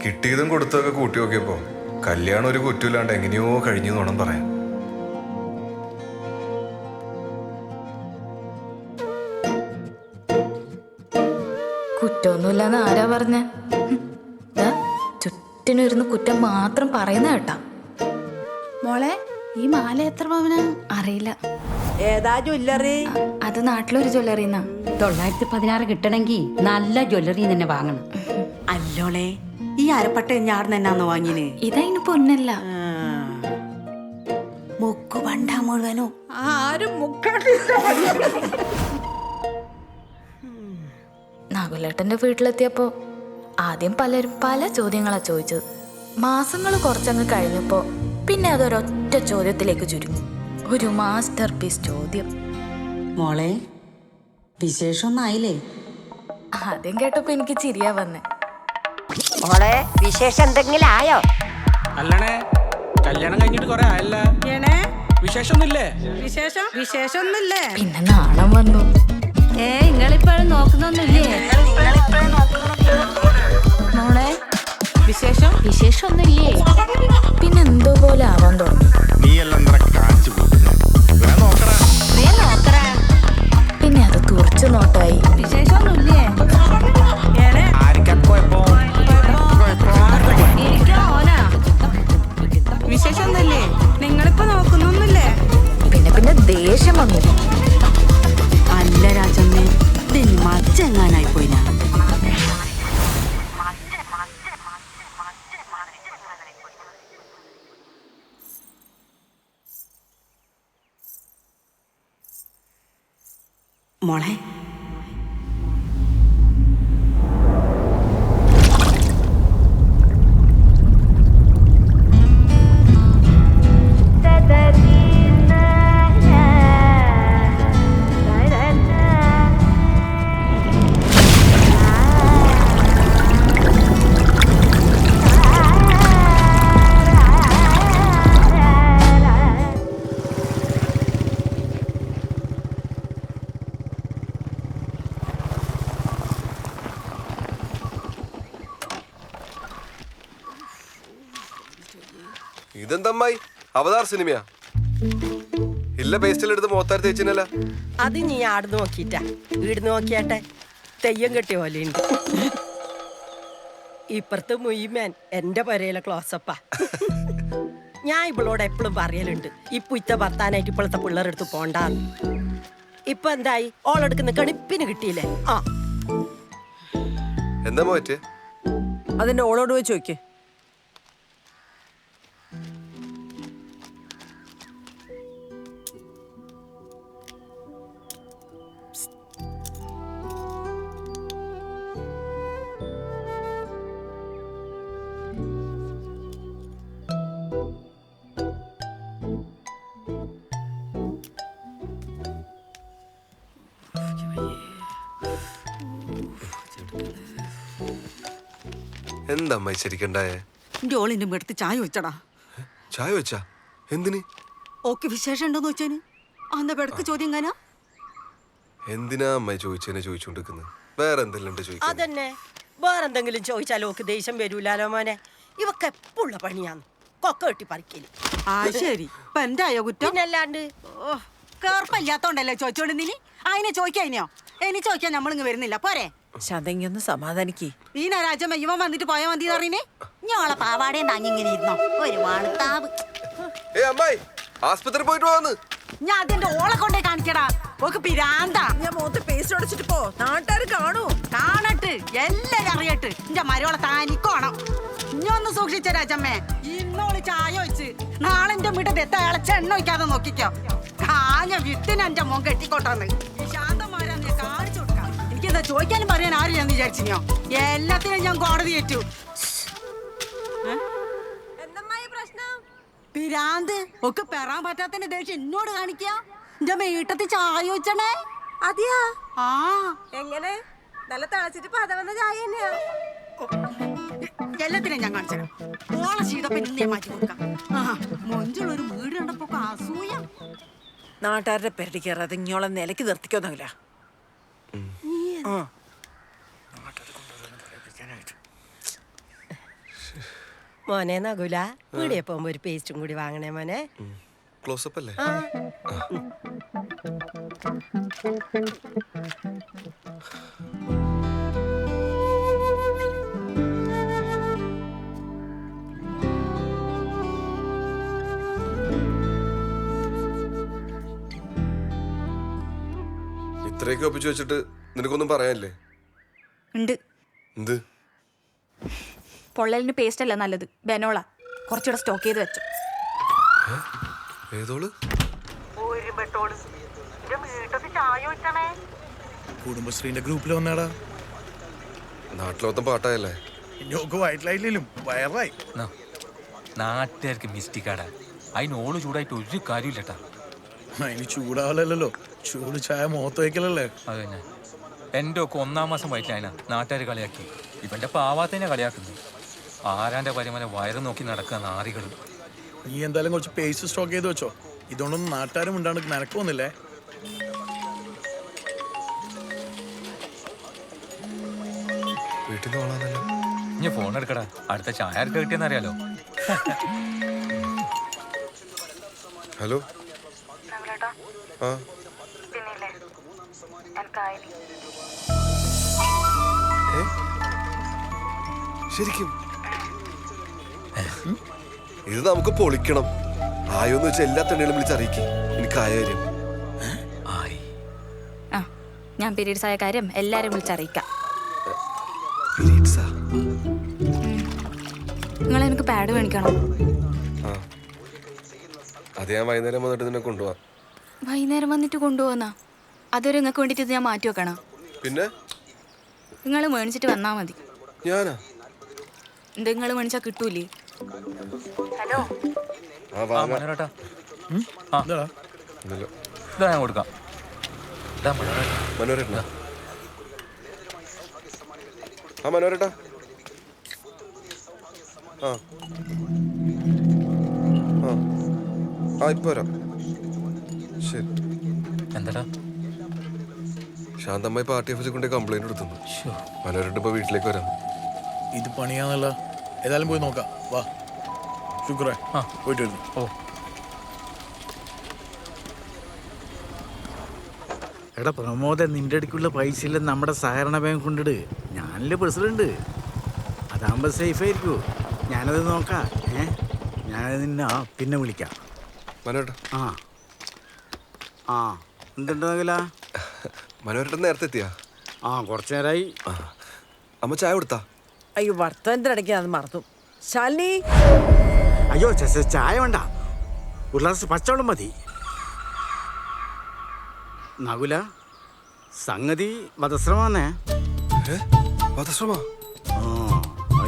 കിട്ടിയതും കൊടുത്തതൊക്കെ കൂട്ടി നോക്കിയപ്പോ കല്യാണം ഒരു കുറ്റമില്ലാണ്ട് എങ്ങനെയോ കഴിഞ്ഞു വേണം പറയാൻ. കുറ്റമൊന്നുമില്ലെന്ന് ആരാ പറഞ്ഞ? ചുറ്റിനിരുന്ന് കുറ്റം മാത്രം പറയുന്ന കേട്ടാ. മോളെ, ഈ മാല എത്ര പവനാ? അറിയില്ല. ഏതാ ജ്വല്ലറി? അത് നാട്ടിലൊരു ജ്വല്ലറിന്നാ. 916 കിട്ടണമെങ്കിൽ നല്ല ജ്വല്ലറി തന്നെ വാങ്ങണം. അല്ലോളെ, ഈ അരപ്പട്ട ഞാടുന്ന എന്നാന്ന് വാങ്ങിന്? ഇതതിന് പൊന്നല്ല. മുക്കു പണ്ട മുഴുവനോ ആരും നകുലേട്ടന്റെ വീട്ടിലെത്തിയപ്പോ ആദ്യം പലരും പല ചോദ്യങ്ങളാ ചോദിച്ചത്. മാസങ്ങൾ കുറച്ചങ്ങ് കഴിഞ്ഞപ്പോ പിന്നെ അതൊരൊറ്റ ചോദ്യത്തിലേക്ക് ചുരുങ്ങി. ഒരു മാസ്റ്റർ പീസ് ചോദ്യം. മോളെ, വിശേഷമൊന്നായില്ലേ? ആദ്യം കേട്ടപ്പോ എനിക്ക് ചിരിയാ വന്നേ. മോളെ, വിശേഷം എന്തെങ്കിലും ആയോ? അല്ലണേ, കല്യാണം കഴിഞ്ഞിട്ട് കൊറേ ആയല്ല. വിശേഷമൊന്നുമില്ലേ? വിശേഷമൊന്നുമില്ലേ? പിന്നെ നാണം വന്നു. നിങ്ങളിപ്പോഴും നോക്കുന്നൊന്നുമില്ലേ? മോളെ, വിശേഷമൊന്നുമില്ലേ? പിന്നെ എന്തോ പോലെ ആവാൻ തുടങ്ങി. പിന്നെ അത് തുറച്ചു നോട്ടായി. വിശേഷമൊന്നുമില്ലേ? വിശേഷമൊന്നുമില്ലേ? നിങ്ങളിപ്പോ നോക്കുന്നൊന്നുമില്ലേ? പിന്നെ പിന്നെ ദേഷ്യം വന്നു. അല്ല രാജമ്മേ, മച്ചെങ്ങാനായി പോയിനാ. മോളെ, ഇതെന്തമ്മായി അവതാർ സിനിമയാ? ഇല്ല പേസ്റ്റിലെടുത്ത് മോത്താർ തേച്ചിനല്ല. അത് നീ ആടുന്ന് നോക്കിട്ടാ, വീടുന്ന് നോക്കിയാട്ടെ തെയ്യം കെട്ടിയ പോലെയുണ്ട്. ഇപ്പുറത്ത് മുയ്മേൻ എന്റെ പരയിലെ ക്ലോസപ്പാ. ഞാൻ ഇവളോട് എപ്പോഴും പറയലുണ്ട്, ഇപ്പൊ ഇത്ത ഭർത്താനായിട്ട് ഇപ്പോഴത്തെ പിള്ളേരെടുത്ത് പോണ്ടാന്ന്. ഇപ്പൊ എന്തായി? ഓളെടുക്കുന്ന കണിപ്പിന് കിട്ടിയില്ലേ? ആ, എന്താ മോറ്റേ? അതിന്റെ ഓളോട് പോയി ചോദിക്കേ. എന്താ അമ്മായി ശരിക്കണ്ടായേ? എന്റെ ഓളിന്റെ അടുത്ത് ചായ വെച്ചടാ. ചായ വെച്ചാ എന്തിന്? ഓക്ക് വിശേഷം ഉണ്ടോന്ന് വെച്ചാന് അന്ന പെടക്ക് ചോദ്യം കാനാ. എന്തിനാ അമ്മായി ചോദിച്ചതിനെ ചോദിച്ചോണ്ടിരിക്കുന്നത്? വേറെ എന്തെല്ലാം ചോദിക്കാൻ? അതന്നെ, വേറെന്തെങ്കിലും ചോദിച്ചാലോ ഓക്ക് ദേഷ്യം വരൂലാലോ മോനെ. ഇവക്ക് എപ്പോഴുള്ള പണിയാന്ന് കൊക്ക കെട്ടി പറിക്കല്. ആ ശരി, ഇപ്പൊ എന്തായോ കുറ്റം? പിന്നല്ലാണ്ട് കേർപ്പില്ലാത്തോണ്ടല്ലേ ചോദിച്ചോണ്ട് നീ അതിനെ ചോദിക്കാനോ? ഇനി ചോദിക്കാൻ നമ്മളിങ്ങ് വരുന്നില്ല പോരെ? ശതങ്ങൊന്ന് സമാധാനിക്ക്. ഈ രാജമ്മ ഇവൻ വന്നിട്ട് പോയാ മതി അറിയണേ. ഞോളെ പാവാടേണ്ട അങ്ങിങ്ങനെ ഇരുന്നോ ഒരു വാണത്താവ്. അമ്മായി ആസ്പത്രി പോയിട്ട് പോവാന്ന്. ഞാൻ അതിന്റെ ഓളെ കൊണ്ടേ കാണിക്കടാ. ഓക്ക് പിരാന്താ. ഞാൻ മുഖത്ത് പേസ്റ്റ് അടിച്ചിട്ട് പോ, നാട്ടുകാർ കാണൂ. കാണട്ട്, എല്ലാരും അറിയട്ട്. എന്റെ മരോളെ താനിക്കോണം. ഇഞ്ഞൊന്ന് സൂക്ഷിച്ച രാജമ്മേ. ഇന്നോള് ചായ വെച്ച് നാളെ എന്റെ വീട്ടിൽ എത്ത ഇളച്ച എണ്ണ വയ്ക്കാതെ നോക്കിക്കോ. കാഞ്ഞ വിട്ടിന് എന്റെ മോൻ കെട്ടിക്കോട്ടാന്ന്. ശാന്തമാരാന്ന് ഞാൻ കാണിച്ചു കൊടുക്കാം. എനിക്കെന്താ ചോദിക്കാനും പറയാൻ ആരും ഞാൻ വിചാരിച്ചിനോ? എല്ലാത്തിനും ഞാൻ കോടതി ഏറ്റു. പിരാന്ത് ഒക്കെ പെറാൻ പറ്റാത്തതിന്റെ ദേഷ്യം എന്നോട് കാണിക്ക. എന്റെ വീട്ടത്തിൽ ചായ വെച്ചണേ. അതെയാ? ആ എങ്ങനെ? നല്ല തിളച്ചിട്ട് പതവന്ന ചായ തന്നെയാ. എല്ലാത്തിനും ഞാൻ കാണിച്ചു. ഓളെ ശീതപ്പ ഇന്ന് മാറ്റി കൊടുക്കാം. മൊഞ്ചുള്ളൊരു വീട് കണ്ടപ്പോ അസൂയ. നാട്ടുകാരുടെ പെരടി കയറാതെ ഇങ്ങോളം നിലയ്ക്ക് നിർത്തിക്കൊന്നില്ല. മോനെ നകുല പീടിയെ പോകുമ്പോ ഒരു പേസ്റ്റും കൂടി വാങ്ങണേ മോനെ. ക്ലോസപ്പ് അല്ലേ? ആ ഇത്രയൊക്കെ ഒപ്പിച്ചു വെച്ചിട്ട് നിനക്കൊന്നും പറയാനില്ലേ? ഉണ്ട്. എന്ത്? പൊള്ളലിന് പേസ്റ്റ് അല്ല നല്ലത്, ബെനോള. കുറച്ചുകൂടെ സ്റ്റോക്ക് ചെയ്ത് വെച്ചു. ഏതോള്? കുടുംബശ്രീന്റെ ഗ്രൂപ്പിൽ വന്നാടാ. നാട്ടിലൊത്തം പാട്ടായല്ലേ? ഞോക്ക് വയറ്റിലായില്ലേലും വയറായി. നാട്ടുകാർക്ക് മിസ്റ്റേക്കാടാ. അതിന് ഓള് ചൂടായിട്ട് ഒരു കാര്യമില്ലട്ടാ. അതിന് ചൂടാവല്ലോ, ചൂട് ചായ മുഖത്ത് വയ്ക്കലല്ലേ. അത് തന്നെ. എൻ്റെ ഒക്കെ 1-ാം മാസം വയറ്റിലായന നാട്ടുകാർ കളിയാക്കി. ഇവന്റെ പാവാത്തന്നെ കളിയാക്കുന്നു. ആരാന്റെ പരിമല വയറ് നോക്കി നടക്കുക നാറികൾ. നീ എന്തായാലും കുറച്ച് പേസ്റ്റ് സ്റ്റോക്ക് ചെയ്ത് വെച്ചോ. ഇതുകൊണ്ടൊന്നും നാട്ടുകാരും ഉണ്ടാണ്ട് നിനക്കൊന്നില്ലേ. വീട്ടിൽ നിന്ന് ഓളാന്നല്ലോ. ഇനി ഫോൺ എടുക്കടാ, അടുത്ത ചായ ആർക്ക് കിട്ടിയെന്ന് അറിയാലോ. ഹലോ. ആ ശരിക്കും ഇത് നമുക്ക് പൊളിക്കണം. ആയോന്ന് വെച്ചാൽ എല്ലാ തെണ്ണുകളും വിളിച്ചറിയിക്കും. എനിക്കായ കാര്യം ആ, ഞാൻ പീരീഡ്സ് ആയ കാര്യം എല്ലാരും വിളിച്ചറിയിക്കാം. നിങ്ങൾ എനിക്ക് പാഡ് മേടിക്കണം. അത് ഞാൻ വൈകുന്നേരം വന്നിട്ട് നിന്നെ കൊണ്ടുപോവാ. വൈകുന്നേരം വന്നിട്ട് കൊണ്ടുപോകുന്ന അതൊരു നിങ്ങൾക്ക് വേണ്ടിട്ട് ഞാൻ മാറ്റി വെക്കണം. പിന്നെ നിങ്ങൾ മേടിച്ചിട്ട് വന്നാ മതി. ഞാനാ? എന്ത് നിങ്ങൾ മേടിച്ചാ കിട്ടൂലേ? ഹലോ, മനോരേട്ടാ, എന്താടാ? ഇതാ ഞാൻ കൊടുക്കാം. മനോരേട്ടനാ? ആ മനോരേട്ടാ. ആ ആ ആ ഇപ്പൊ വരാം. ശരി. എന്താടാ? ശാന്തമ്മായി പാർട്ടി ഓഫീസിൽ കൊണ്ട് കംപ്ലൈന്റ് എടുത്തു. മനോരേട്ടൻ ഇപ്പൊ വീട്ടിലേക്ക് വരാം. ഇത് പണിയാന്നല്ല. ഏതായാലും പോയി നോക്കാം. വാ ശുക്രേ, പോയിട്ട് വരുന്നു. ഓ എടാ പ്രമോദ, നിന്റെ അടുക്കുള്ള പൈസ ഇല്ല നമ്മുടെ സഹകരണ ബാങ്ക് കൊണ്ടിട്. ഞാനല്ലേ പ്രസിഡന്റ്. അതാകുമ്പോൾ സേഫ് ആയിരിക്കുമോ? ഞാനത് നോക്കാം. ഞാനത് നിന്നെ പിന്നെ വിളിക്കാം. മനോരേട്ടാ. ആ ആ എന്തുണ്ടാകില്ല? മനോരേട്ടൻ നേരത്തെ എത്തിയാ? ആ കുറച്ചു നേരമായി. അമ്മ ചായ കൊടുത്താ? അയ്യോ വർത്തമാനത്തിന്റെ ഇടയ്ക്ക് അത് മറന്നു. ശാലിനി, അയ്യോ ചായ വേണ്ട, ഒരു ഗ്ലാസ് പച്ചവെള്ളം മതി. നകുല, സംഗതി വധശ്രമാന്നേ. വധശ്രമ?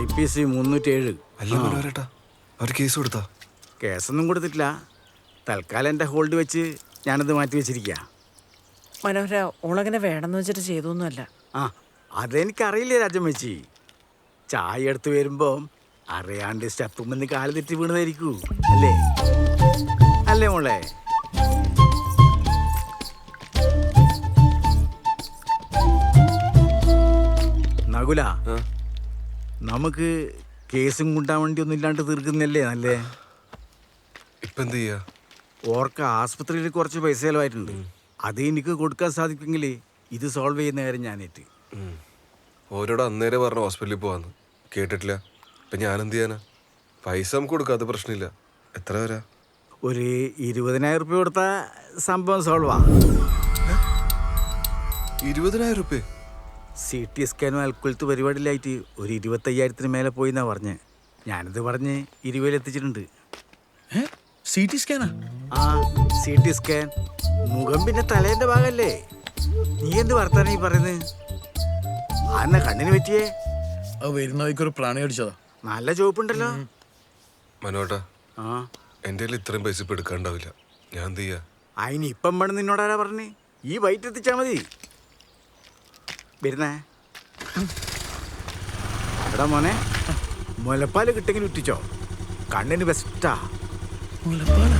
IPC 307. അല്ല മനോരേട്ടാ, അവർ കേസ് കൊടുത്താ? കേസൊന്നും കൊടുത്തിട്ടില്ല. തൽക്കാലം എൻ്റെ ഹോൾഡ് വെച്ച് ഞാനത് മാറ്റി വെച്ചിരിക്കുക. മനോഹര ഓളങ്ങനെ വേണമെന്ന് വെച്ചിട്ട് ചെയ്തൊന്നുമല്ല. ആ അതെനിക്കറിയില്ലേ രാജമ്മച്ചി. ചായ എടുത്ത് വരുമ്പോൾ അറിയാണ്ട് സ്റ്റെപ്പുമെന്ന് കാല് തെറ്റി വീണതായിരിക്കൂ. അല്ലേ അല്ലേ മോളെ? നകുല, നമുക്ക് കേസും കൊണ്ടാൻ വേണ്ടി ഒന്നും ഇല്ലാണ്ട് തീർക്കുന്നല്ലേ നല്ലേ? ഇപ്പൊ എന്ത് ചെയ്യാ? ഓർക്ക് ആസ്പത്രിയിൽ കുറച്ച് പൈസ ചിലവായിട്ടുണ്ട്. അത് എനിക്ക് കൊടുക്കാൻ സാധിക്കുമെങ്കിൽ ഇത് സോൾവ് ചെയ്യുന്ന കാര്യം ഞാനേറ്റ്. ഓരോട് അന്നേരം പറഞ്ഞു ഹോസ്പിറ്റലിൽ പോവാന്ന്. കേട്ടിട്ടില്ല. ഇപ്പൊ ഞാൻ എന്ത് ചെയ്യാനാ? പൈസ നമുക്ക് കൊടുക്കാം, അത് പ്രശ്നമില്ല. എത്ര വരാ? ഒരു 20,000 രൂപ കൊടുത്താൽ സംഭവം സോൾവാ. 20,000 രൂപ? CT സ്കാനും അൽക്കുലത്ത് പരിപാടിയിലായിട്ട് ഒരു 25,000 മേലെ പോയി എന്നാ പറഞ്ഞ്. ഞാനിത് പറഞ്ഞ് 20 എത്തിച്ചിട്ടുണ്ട്. CT സ്കാനാ? ആ CT സ്കാൻ. മുഖം പിന്നെ തലേന്റെ ഭാഗല്ലേ. നീ എന്ത് വർത്താനം ഈ പറയുന്നത്? ആന്ന കണ്ണിന് പറ്റിയേ? അത് വരുന്ന വഴിക്കൊരു പ്രാണി അടിച്ചതാ. നല്ല ചോപ്പുണ്ടല്ലോ. മനോട്ടാ, ആ എൻ്റെ കയ്യിൽ ഇത്രയും പൈസ ഇപ്പൊ എടുക്കാണ്ടാവില്ല. ഞാൻ എന്ത് ചെയ്യാ? അതിന് ഇപ്പം വേണം നിന്നോടാരാ പറഞ്ഞ്? ഈ വൈറ്റ് എത്തിച്ചാ മതി. വരുന്നേ എടാ മോനെ, മുലപ്പാല് കിട്ടെങ്കിലും ഇട്ടിച്ചോ. കണ്ണിന് ബെസ്റ്റാ. മുലപ്പാല?